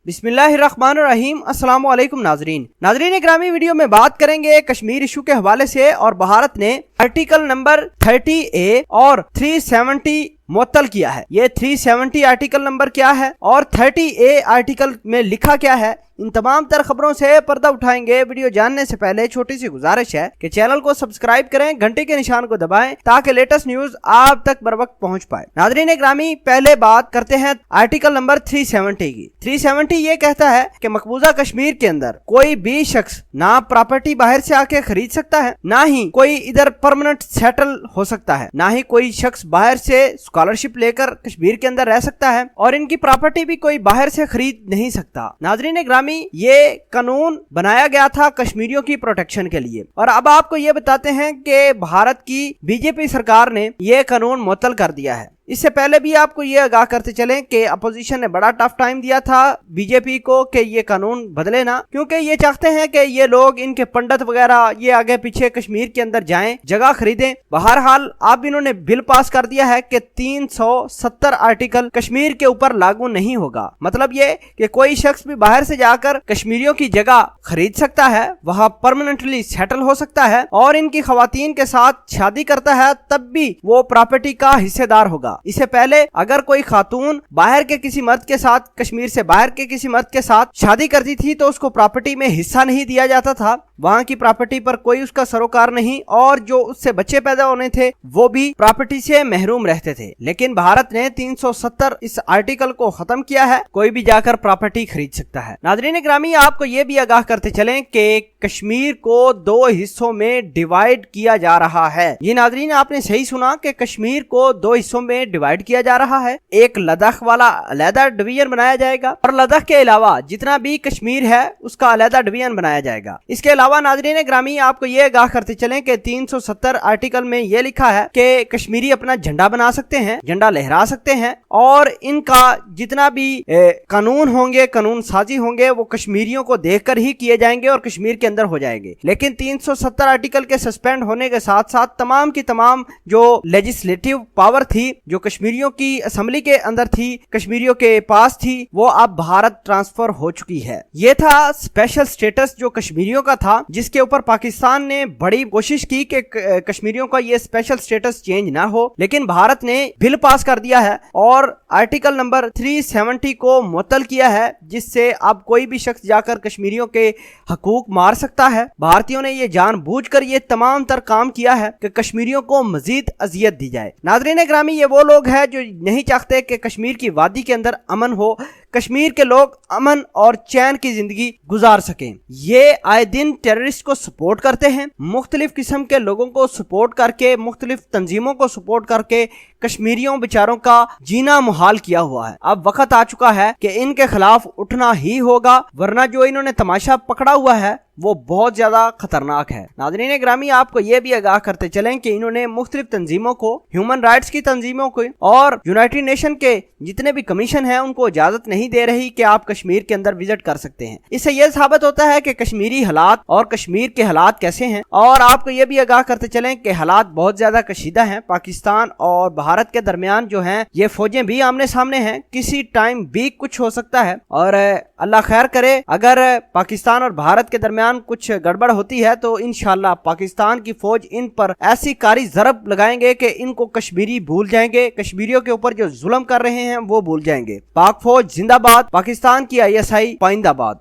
बिस्मिल्लाहिर्रहमानिर्रहीम। अस्सलाम वालेकुम नाजरीन ग्रामी, वीडियो में बात करेंगे कश्मीर इशू के हवाले से। और भारत ने आर्टिकल नंबर 30A और 370 मुअत्तल किया है। ये 370 आर्टिकल नंबर क्या है और 30A आर्टिकल में लिखा क्या है, इन तमाम तर खबरों से पर्दा उठाएंगे। वीडियो जानने से पहले छोटी सी गुजारिश है कि चैनल को सब्सक्राइब करें, घंटे के निशान को दबाएं ताकि लेटेस्ट न्यूज आप तक बर वक्त पहुंच पाए। नाजरीन ग्रामी, पहले बात करते हैं आर्टिकल नंबर 370 की। 370 ये कहता है कि मकबूजा कश्मीर के अंदर कोई भी शख्स ना प्रॉपर्टी बाहर से आके खरीद सकता है, ना ही कोई इधर परमानेंट सेटल हो सकता है, ना ही कोई शख्स बाहर से स्कॉलरशिप लेकर कश्मीर के अंदर रह सकता है, और इनकी प्रॉपर्टी भी कोई बाहर से खरीद नहीं सकता। नाजरीन ग्रामी, ये कानून बनाया गया था कश्मीरियों की प्रोटेक्शन के लिए। और अब आपको ये बताते हैं कि भारत की बीजेपी सरकार ने ये कानून मुअत्तल कर दिया है। इससे पहले भी आपको ये आगाह करते चलें कि अपोजिशन ने बड़ा टफ टाइम दिया था बीजेपी को कि ये कानून बदले ना, क्योंकि ये चाहते हैं कि ये लोग, इनके पंडित वगैरह ये आगे पीछे कश्मीर के अंदर जाएं, जगह खरीदें। बहरहाल अब इन्होंने बिल पास कर दिया है कि 370 आर्टिकल कश्मीर के ऊपर लागू नहीं होगा। मतलब ये कि कोई शख्स भी बाहर से जाकर कश्मीरियों की जगह खरीद सकता है, वहां परमानेंटली सेटल हो सकता है, और इनकी खवातीन के साथ शादी करता है तब भी वो प्रॉपर्टी का हिस्सेदार होगा। इससे पहले अगर कोई खातून बाहर के किसी मर्द के साथ, कश्मीर से बाहर के किसी मर्द के साथ शादी करती थी तो उसको प्रॉपर्टी में हिस्सा नहीं दिया जाता था, वहां की प्रॉपर्टी पर कोई उसका सरोकार नहीं, और जो उससे बच्चे पैदा होने थे वो भी प्रॉपर्टी से महरूम रहते थे। लेकिन भारत ने 370 इस आर्टिकल को खत्म किया है, कोई भी जाकर प्रॉपर्टी खरीद सकता है। नाज़रीन ग्रामी, आपको ये भी आगाह करते चलें कि कश्मीर को 2 हिस्सों में डिवाइड किया जा रहा है। ये नाज़रीन, आपने सही सुना कि कश्मीर को 2 हिस्सों में डिवाइड किया जा रहा है। एक लद्दाख वाला अलहदा डिवीजन बनाया जाएगा, और लद्दाख के अलावा जितना भी कश्मीर है उसका अलहदा डिवीजन बनाया जाएगा। इसके अलावा नाज़रीन ग्रामी, आपको ये आगाह करते चलें कि 370 आर्टिकल में ये लिखा है कि कश्मीरी अपना झंडा बना सकते हैं, झंडा लहरा सकते हैं, और इनका जितना भी कानून होंगे, कानून साजी होंगे, वो कश्मीरियों को देखकर ही किए जाएंगे और कश्मीर के अंदर हो जाएंगे। लेकिन 370 आर्टिकल के सस्पेंड होने के साथ साथ तमाम की तमाम जो लेजिस्लेटिव पावर थी, जो कश्मीरियों की असेंबली के अंदर थी, कश्मीरियों के पास थी, वो अब भारत ट्रांसफर हो चुकी है। ये था स्पेशल स्टेटस जो कश्मीरियों का था, जिसके ऊपर पाकिस्तान ने बड़ी कोशिश की कि कश्मीरियों का ये स्पेशल स्टेटस चेंज ना हो, लेकिन भारत ने बिल पास कर दिया है और आर्टिकल नंबर 370 को मुअत्तल किया है, जिससे अब कोई भी शख्स जाकर कश्मीरियों के हकूक मार सकता है। भारतीयों ने ये जानबूझकर ये तमाम तर काम किया है कि कश्मीरियों को मजीद अजियत दी जाए। नाज़रीन ग्रामी, ये वो लोग हैं जो नहीं चाहते कि कश्मीर की वादी के अंदर अमन हो, कश्मीर के लोग अमन और चैन की जिंदगी गुजार सकें। ये आए दिन टेररिस्ट को सपोर्ट करते हैं, मुख्तलिफ किस्म के लोगों को सपोर्ट करके, मुख्तलिफ तंजीमों को सपोर्ट करके कश्मीरियों बेचारों का जीना मुहाल किया हुआ है। अब वक्त आ चुका है कि इनके खिलाफ उठना ही होगा, वरना जो इन्होंने तमाशा पकड़ा हुआ है वो बहुत ज्यादा खतरनाक है। नाज़रीन ग्रामी, आपको ये भी आगाह करते चलें कि इन्होंने मुख्तलिफ तंजीमों को, ह्यूमन राइट्स की तंजीमों को और यूनाइटेड नेशन के जितने भी कमीशन हैं उनको इजाजत नहीं दे रही कि आप कश्मीर के अंदर विजिट कर सकते हैं। इससे यह साबित होता है कि कश्मीरी हालात और कश्मीर के हालात कैसे हैं। और आपको ये भी आगाह करते चलें कि हालात बहुत ज्यादा कशीदा हैं। पाकिस्तान और भारत के दरमियान जो हैं ये फौजें भी आमने सामने हैं, किसी टाइम भी कुछ हो सकता है। और अल्लाह खैर करे, अगर पाकिस्तान और भारत के दरमियान कुछ गड़बड़ होती है तो इंशाअल्लाह पाकिस्तान की फौज इन पर ऐसी कारी ज़रब लगाएंगे कि इनको कश्मीरी भूल जाएंगे, कश्मीरियों के ऊपर जो जुल्म कर रहे हैं वो भूल जाएंगे। पाक फौज जिंदाबाद, पाकिस्तान की ISI पाइंदाबाद।